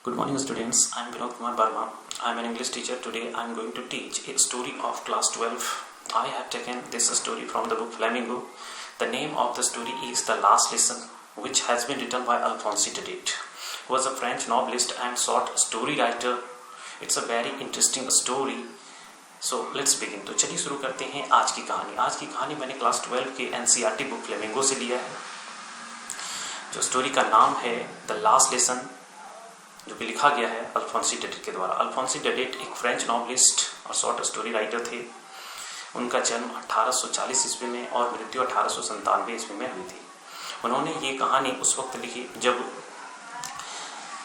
Good morning students, I am Vinod Kumar Barma. I am an English teacher. Today I am going to teach a story of class 12. I have taken this story from the book Flamingo. The name of the story is The Last Lesson, which has been written by Alphonse Daudet, who was a French novelist and short story writer. It's a very interesting story. So let's begin. तो चलिए शुरू करते हैं आज की कहानी। आज की कहानी मैंने क्लास 12 के NCERT बुक फ्लेमिंगो से लिया है। जो स्टोरी का नाम है द लास्ट लेसन, जो कि लिखा गया है अल्फोंसी डेडेट के द्वारा। अल्फोंसी डेडेट एक फ्रेंच नॉवलिस्ट और शॉर्ट स्टोरी राइटर थे। उनका जन्म 1840 ईस्वी में और मृत्यु 1897 ईस्वी में हुई थी। उन्होंने ये कहानी उस वक्त लिखी जब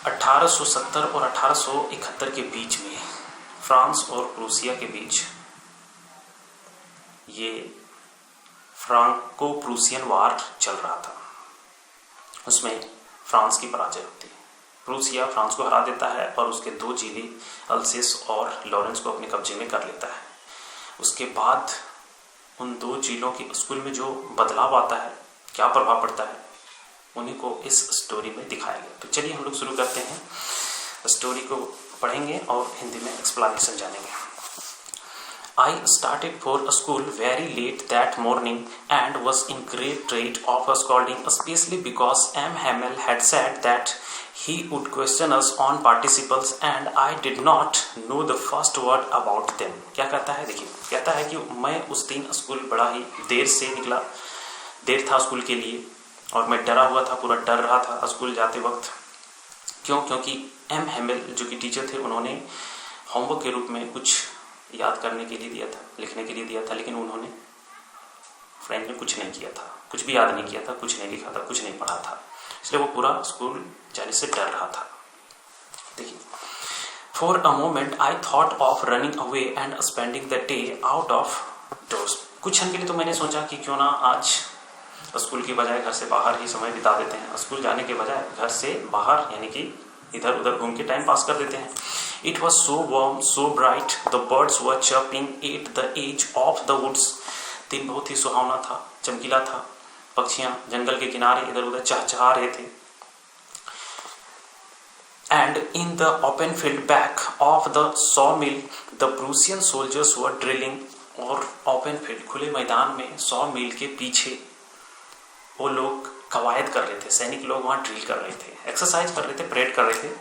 1870 और 1871 के बीच में फ्रांस और प्रूसिया के बीच ये फ्रांको प्रूसियन वार चल रहा था। उसमें फ्रांस की पराजय होती है। प्रूसिया फ्रांस को हरा देता है और उसके दो जिले अल्सेस और लॉरेंस को अपने कब्जे में कर लेता है। उसके बाद उन दो जिलों के स्कूल में जो बदलाव आता है, क्या प्रभाव पड़ता है, उन्हीं को इस स्टोरी में दिखाया गया। तो चलिए हम लोग शुरू करते हैं। स्टोरी को पढ़ेंगे और हिंदी में एक्सप्लेनेशन जानेंगे। I started for a school very late that morning and was in great dread of a scolding, especially because M. Hamel had said that he would question us on participles and I did not know the first word about them. क्या कहता है, देखिए कहता है कि मैं उस दिन स्कूल बड़ा ही देर से निकला, देर था स्कूल के लिए और मैं डरा हुआ था, पूरा डर रहा था स्कूल जाते वक्त। क्यों? क्योंकि M. Hamel जो कि टीचर थे, उन्होंने होमवर्क के रूप में कुछ याद करने के लिए दिया था, लिखने के लिए दिया था, लेकिन उन्होंने फ्रेंच में कुछ नहीं किया था, कुछ भी याद नहीं किया था, कुछ नहीं लिखा था, कुछ नहीं पढ़ा था, इसलिए वो पूरा स्कूल जाने से डर रहा था। देखिए, for a moment I thought of running away and spending the day out of doors. कुछ क्षण के लिए तो मैंने सोचा कि क्यों ना आज स्कूल की बजाय घर से बाहर ही समय बिता देते हैं। स्कूल जाने के बजाय घर से बाहर यानी कि इधर उधर घूम के टाइम पास कर देते हैं। It was so warm, so bright. The birds were chirping at the edge of the woods. दिन बहुत ही सुहावना था, चमकीला था। पक्षियां जंगल के किनारे इधर उधर चहचहा रहे थे। And in the open field back of the sawmill, the Prussian soldiers were drilling. और open field खुले मैदान में sawmill के पीछे वो लोग कवायद कर रहे थे, सैनिक लोग वहां ड्रिल कर रहे थे, एक्सरसाइज कर रहे थे, परेड कर रहे थे।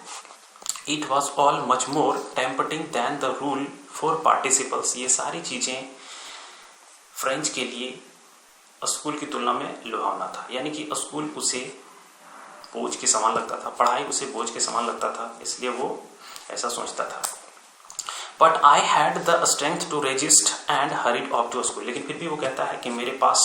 It was all much more tempting than the rule for participles. ये सारी चीजें फ्रेंच के लिए स्कूल की तुलना में लुभावना था, यानी कि स्कूल उसे बोझ के समान लगता था, पढ़ाई उसे बोझ के समान लगता था, इसलिए वो ऐसा सोचता था। But I had the strength to resist and hurried off to school. लेकिन फिर भी वो कहता है कि मेरे पास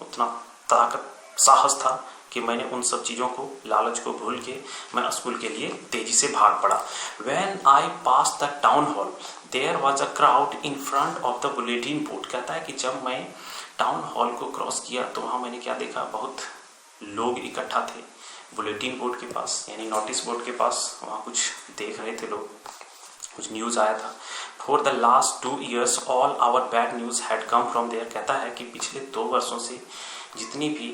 उतना ताकत, साहस था कि मैंने उन सब चीज़ों को, लालच को भूल के मैं स्कूल के लिए तेजी से भाग पड़ा। When I passed the town hall, there was a crowd in front of the bulletin board. कहता है कि जब मैं टाउन हॉल को क्रॉस किया तो वहाँ मैंने क्या देखा, बहुत लोग इकट्ठा थे बुलेटिन बोर्ड के पास, यानी नोटिस बोर्ड के पास। वहाँ कुछ देख रहे थे लोग, कुछ न्यूज़ आया था। For the last 2 years, all our bad news had come from there. कहता है कि पिछले 2 वर्षों से जितनी भी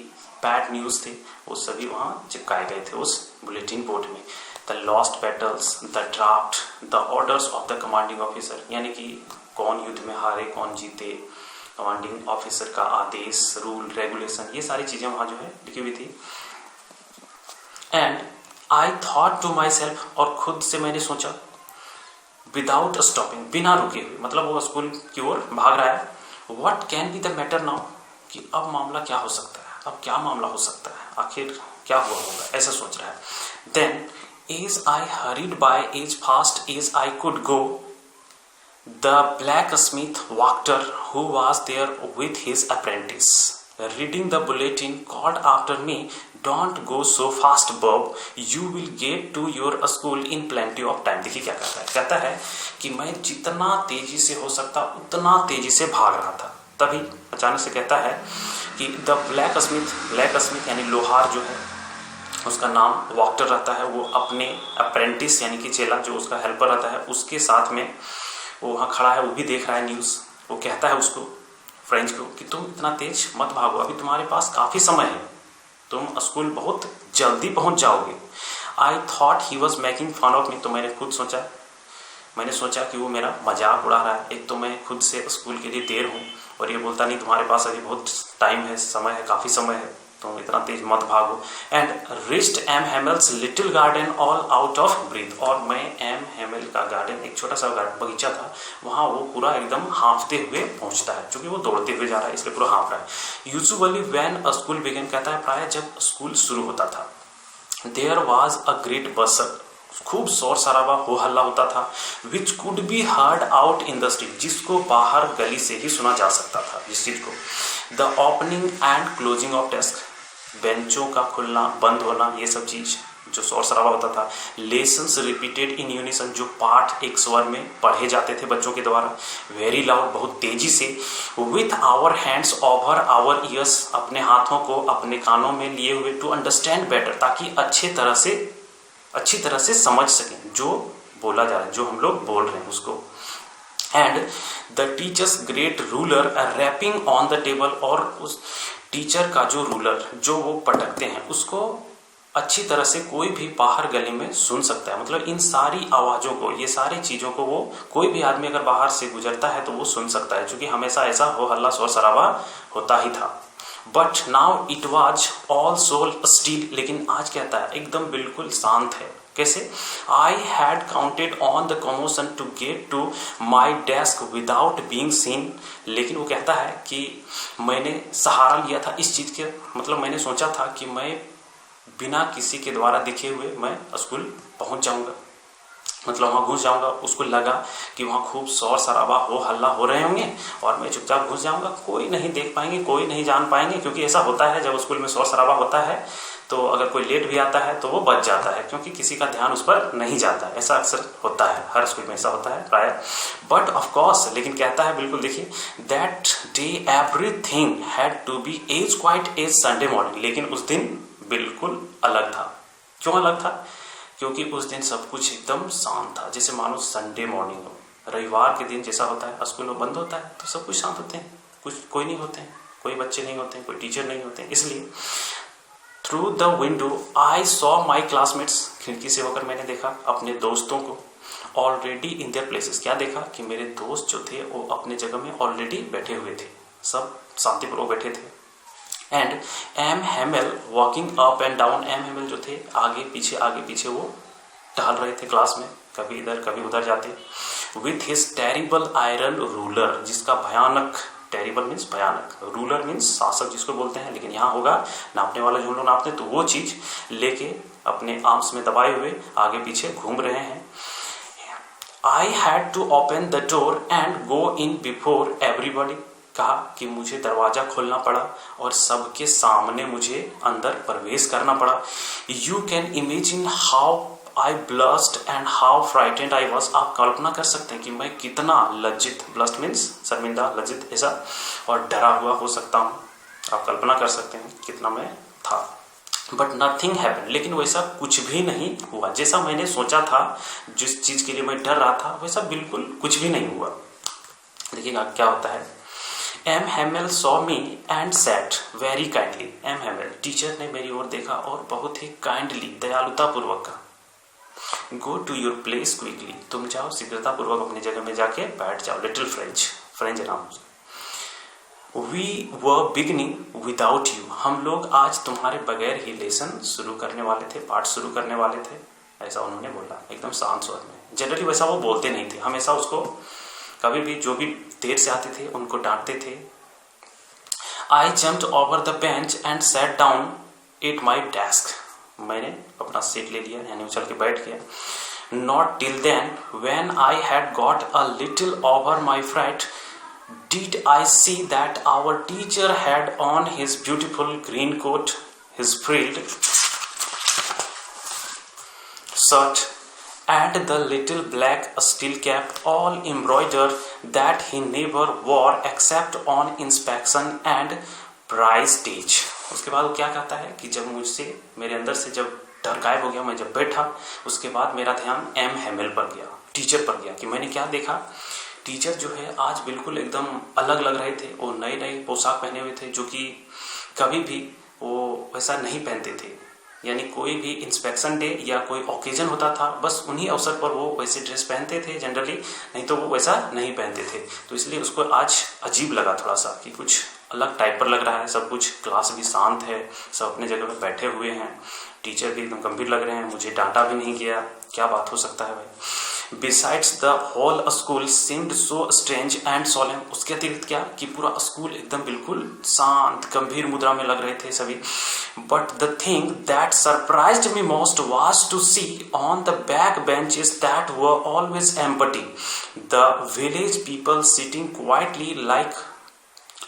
बैड न्यूज़ थे वो सभी वहाँ चिपकाए गए थे उस बुलेटिन बोर्ड में। The lost battles, the draft, the orders of the commanding officer, यानी कि कौन युद्ध में हारे, कौन जीते, कमांडिंग ऑफिसर का आदेश, रूल, रेगुलेशन, ये सारी चीज़ें वहाँ जो है लिखी हुई थी। And I thought to myself, और खुद से मैंने सोचा, विदाउट स्टॉपिंग, बिना रुके हुए, मतलब वो स्कूल की ओर भाग रहा है। What can be the matter now, कि अब मामला क्या हो सकता है, अब क्या मामला हो सकता है, आखिर क्या हुआ होगा, ऐसा सोच रहा है। Then as I hurried by as fast as I could go, the blacksmith Wachter who was there with his apprentice reading the bulletin called after me, don't go so fast Bob, you will get to your school in plenty of time. देखिए क्या कहता है, कहता है कि मैं जितना तेजी से हो सकता उतना तेजी से भाग रहा था। तभी अचानक से कहता है कि द ब्लैक स्मिथ यानी लोहार जो है, उसका नाम वाक्टर रहता है, वो अपने अप्रेंटिस यानी कि चेला जो उसका हेल्पर रहता है, उसके साथ में वो वहाँ खड़ा है, वो भी देख रहा है न्यूज़। वो कहता है उसको, फ्रेंच को, कि तुम इतना तेज मत भागो, अभी तुम्हारे पास काफ़ी समय है, तुम स्कूल बहुत जल्दी पहुंच जाओगे। I thought he was making fun of me, तो मैंने सोचा कि वो मेरा मजाक उड़ा रहा है। एक तो मैं खुद से स्कूल के लिए देर हूँ और ये बोलता नहीं तुम्हारे पास अभी बहुत टाइम है, समय है, काफ़ी समय है, तो इतना तेज मत भागो। And reached M Hamel's little garden all out of breath, और मैं एम हेमल का गार्डन, एक छोटा सा बगीचा था, वहाँ वो पूरा एकदम हाँफते हुए पहुँचता है, क्योंकि वो दौड़ते हुए जा रहा है इसलिए पूरा हाँफ रहा है। Usually when a school begin, कहता है प्राय जब स्कूल शुरू होता था, देयर वॉज अ ग्रेट बसर, खूब शोर शराबा हो हल्ला होता था, which could be heard out in the street, जिसको बाहर गली से ही सुना जा सकता था, जिस चीज को। The opening and closing of desk, बेंचों का खुलना बंद होना, ये सब चीज जो शोर शराबा होता था। लेसन्स रिपीटेड इन यूनिसन, जो पाठ एक स्वर में पढ़े जाते थे बच्चों के द्वारा, वेरी लाउड, बहुत तेजी से। With our hands over our ears, अपने हाथों को अपने कानों में लिए हुए, टू अंडरस्टैंड बेटर, ताकि अच्छी तरह से समझ सकें जो बोला जा रहा है, जो हम लोग बोल रहे हैं उसको। And the teacher's great ruler rapping on the table, और उस टीचर का जो रूलर जो वो पटकते हैं उसको अच्छी तरह से कोई भी बाहर गली में सुन सकता है। मतलब इन सारी आवाजों को, ये सारी चीजों को वो कोई भी आदमी अगर बाहर से गुजरता है तो वो सुन सकता है, क्योंकि हमेशा ऐसा हो हल्ला शोर शराबा होता ही था। But now it was all so still, लेकिन आज कहता है एकदम बिल्कुल शांत है। कैसे? I had counted on the commotion to get to my desk without being seen, लेकिन वो कहता है कि मैंने सहारा लिया था इस चीज के, मतलब मैंने सोचा था कि मैं बिना किसी के द्वारा दिखे हुए मैं स्कूल पहुंच जाऊंगा, मतलब वहां घुस जाऊंगा। उसको लगा कि वहां खूब शोर शराबा हो हल्ला हो रहे होंगे और मैं चुपचाप घुस जाऊंगा, कोई नहीं देख पाएंगे, कोई नहीं जान पाएंगे, क्योंकि ऐसा होता है जब स्कूल में शोर शराबा होता है तो अगर कोई लेट भी आता है तो वो बच जाता है, क्योंकि किसी का ध्यान उस पर नहीं जाता है। ऐसा अक्सर होता है, हर स्कूल में ऐसा होता है प्राय। बट ऑफ कोर्स, लेकिन कहता है बिल्कुल, देखिए, that day everything had to be as quiet as Sunday morning, लेकिन उस दिन बिल्कुल अलग था। क्यों अलग था? क्योंकि उस दिन सब कुछ एकदम शांत था, जैसे मानो संडे मॉर्निंग हो। रविवार के दिन जैसा होता है, स्कूल में बंद होता है तो सब कुछ शांत होते हैं, कोई नहीं होते हैं, कोई बच्चे नहीं होते हैं, कोई टीचर नहीं होते हैं। इसलिए through the window I saw my classmates, खिड़की से होकर मैंने देखा अपने दोस्तों को, ऑलरेडी इन देयर प्लेसेस। क्या देखा? कि मेरे दोस्त जो थे वो अपने जगह में ऑलरेडी बैठे हुए थे, सब शांतिपूर्वक बैठे थे। And M Hamel walking up and down, M Hamel जो थे आगे पीछे वो टहल रहे थे क्लास में, कभी इधर कभी उधर जाते। With his terrible iron ruler, जिसका भयानक, टेरिबल मीन्स भयानक, रूलर मीन्स शासक जिसको बोलते हैं, लेकिन यहाँ होगा नापने वाला, जो हम लोग नापते हैं, तो वो चीज लेके अपने आर्म्स में दबाए हुए आगे पीछे घूम रहे हैं। I had to open the door and go in before everybody, कहा कि मुझे दरवाजा खोलना पड़ा और सबके सामने मुझे अंदर प्रवेश करना पड़ा। You can imagine how I blast and how frightened I was, आप कल्पना कर सकते हैं कि मैं कितना लज्जित, ब्लस्ट मीन्स शर्मिंदा, लज्जित ऐसा, और डरा हुआ हो सकता हूँ। आप कल्पना कर सकते हैं कितना मैं था। बट नथिंग हैपेंड, लेकिन वैसा कुछ भी नहीं हुआ। जैसा मैंने सोचा था, जिस चीज के लिए मैं डर रहा था, वैसा बिल्कुल कुछ भी नहीं हुआ। देखिएगा क्या होता है। M Hamel saw me and said very kindly, M Hamel teacher ने मेरी ओर देखा और बहुत ही काइंडली, दयालुता पूर्वक कहा, go to your place quickly, तुम जाओ शीघ्रता पूर्वक अपनी जगह में जाके बैठ जाओ। लिटिल फ्रेंच नाम। We were beginning without you, हम लोग आज तुम्हारे बगैर ही लेसन शुरू करने वाले थे, पाठ शुरू करने वाले थे, ऐसा उन्होंने बोला एकदम शांत स्वर में। जनरली वैसा वो बोलते नहीं थे, हमेशा उसको कभी भी जो भी देर से आते थे उनको डांटते थे। आई jumped over the bench and sat down at my desk, मैंने अपना सीट ले लिया, यानी उछल के बैठ गया। Not till then when I had got a little over my fright did I see that our teacher had on his beautiful green coat, his frilled shirt and the little black steel cap, all embroidered, that he never wore except on inspection and prize days. उसके बाद वो क्या कहता है कि जब मुझसे, मेरे अंदर से जब डर गायब हो गया, मैं जब बैठा, उसके बाद मेरा ध्यान एम हेमल पर गया, टीचर पर गया, कि मैंने क्या देखा। टीचर जो है आज बिल्कुल एकदम अलग लग रहे थे। वो नए नए पोशाक पहने हुए थे, जो कि कभी भी वो वैसा नहीं पहनते थे। यानी कोई भी इंस्पेक्शन डे या कोई ओकेजन होता था, बस उन्हीं अवसर पर वो वैसे ड्रेस पहनते थे जनरली, नहीं तो वो वैसा नहीं पहनते थे। तो इसलिए उसको आज अजीब लगा थोड़ा सा कि कुछ अलग टाइप पर लग रहा है सब कुछ। क्लास भी शांत है, सब अपने जगह पर बैठे हुए हैं, टीचर भी एकदम गंभीर लग रहे हैं, मुझे डांटा भी नहीं गया, क्या बात हो सकता है भाई। Besides the whole school seemed so strange and solemn. उसके अतिरिक्त क्या कि पूरा स्कूल एकदम बिल्कुल शांत गंभीर मुद्रा में लग रहे थे सभी। But the thing that surprised me most was to see on the back benches that were always empty the village people sitting quietly like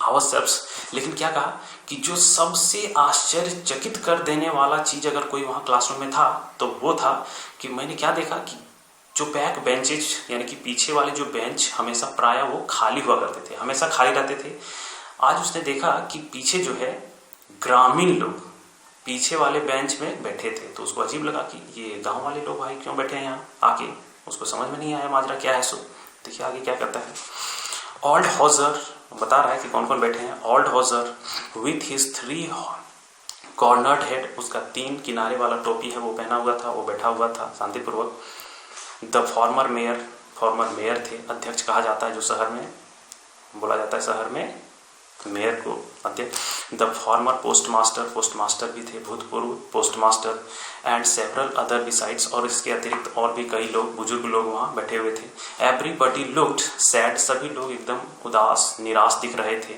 ourselves. लेकिन क्या कहा कि जो सबसे आश्चर्यचकित कर देने वाला चीज अगर कोई वहां क्लासरूम में था तो वो था कि मैंने क्या देखा कि जो बैक बेंचेज यानी कि पीछे वाले जो बेंच हमेशा प्राय वो खाली हुआ करते थे, हमेशा खाली रहते थे। आज उसने देखा कि पीछे जो है ग्रामीण लोग पीछे वाले बेंच में बैठे थे। तो उसको अजीब लगा कि ये गांव वाले लोग भाई क्यों बैठे हैं यहाँ आके, उसको समझ में नहीं आया माजरा क्या है। सो देखिए आगे क्या करता है। ओल्ड हॉजर बता रहा है कि कौन कौन बैठे हैं। Old Hauser with his 3 cornered head, उसका 3 किनारे वाला टोपी है वो पहना हुआ था, वो बैठा हुआ था शांतिपूर्वक। द फॉर्मर मेयर थे, अध्यक्ष कहा जाता है जो शहर में बोला जाता है, शहर में मेयर को अध्यक्ष। द फॉर्मर पोस्टमास्टर भी थे, भूतपूर्व postmaster and several other besides, और इसके अतिरिक्त और भी कई लोग बुजुर्ग लोग वहाँ बैठे हुए थे। एवरीबडी लुक्ड सैड, सभी लोग एकदम उदास निराश दिख रहे थे।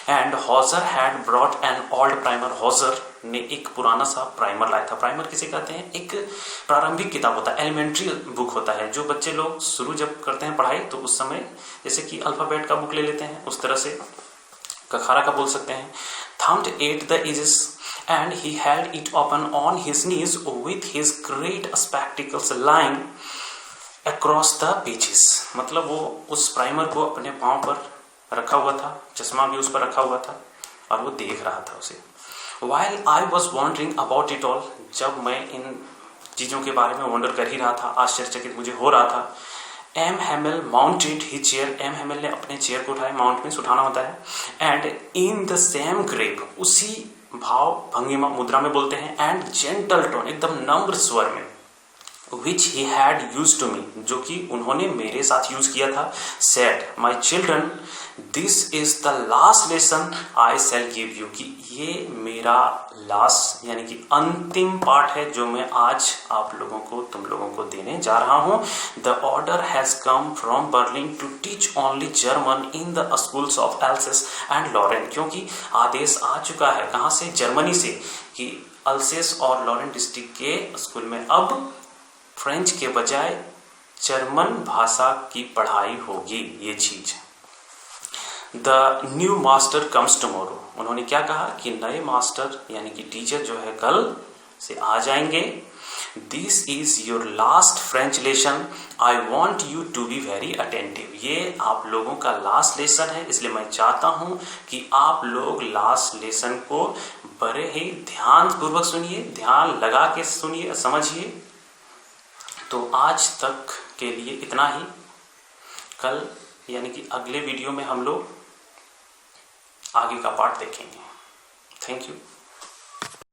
And Hauser had brought an old primer, Hauser ने एक पुराना सा प्राइमर लाया था। प्राइमर किसे कहते हैं? एक प्रारंभिक किताब होता है, एलिमेंट्री बुक होता है, जो बच्चे लोग शुरू जब करते हैं पढ़ाई तो उस समय जैसे कि अल्फाबेट का बुक ले लेते हैं उस तरह से कखारा का बोल सकते हैं। thumbed at the edges and he held it open on his knees with his great spectacles lying across the pages। मतलब वो उस प्राइमर को अपने पांव पर रखा हुआ था, चश्मा भी उस पर रखा हुआ था और वो देख रहा था उसे। While I was wondering about it all, जब मैं इन चीजों के बारे में वंडर कर ही रहा था, आश्चर्यचकित मुझे हो रहा था। एम हेमल माउंटेड ही चेयर, एम हेमल ने अपने चेयर को उठाया, माउंट में उठाना होता है। And in the same grave, उसी भाव भंगिमा मुद्रा में बोलते हैं, एंड जेंटल टोन, एकदम नम्र स्वर में, which he had used to me, जो कि उन्होंने मेरे साथ यूज किया था, said my children this is the last lesson I shall give you, कि ये मेरा लास्ट यानी कि अंतिम पाठ है जो मैं आज आप लोगों को तुम लोगों को देने जा रहा हूं। The order has come from Berlin to teach only German in the schools of Alsace and Lorraine, क्योंकि आदेश आ चुका है कहां से? जर्मनी से, कि अल्सेस और लॉरेन डिस्ट्रिक्ट के स्कूल में अब फ्रेंच के बजाय जर्मन भाषा की पढ़ाई होगी। ये चीज the new master comes tomorrow, उन्होंने क्या कहा कि नए मास्टर यानी कि टीचर जो है कल से आ जाएंगे। This is your last French lesson, I want you to be very attentive, ये आप लोगों का लास्ट लेसन है, इसलिए मैं चाहता हूं कि आप लोग लास्ट लेसन को बड़े ही ध्यान पूर्वक सुनिए, ध्यान लगा के सुनिए, समझिए। तो आज तक के लिए इतना ही। कल यानी कि अगले वीडियो में हम लोग आगे का पार्ट देखेंगे। Thank you.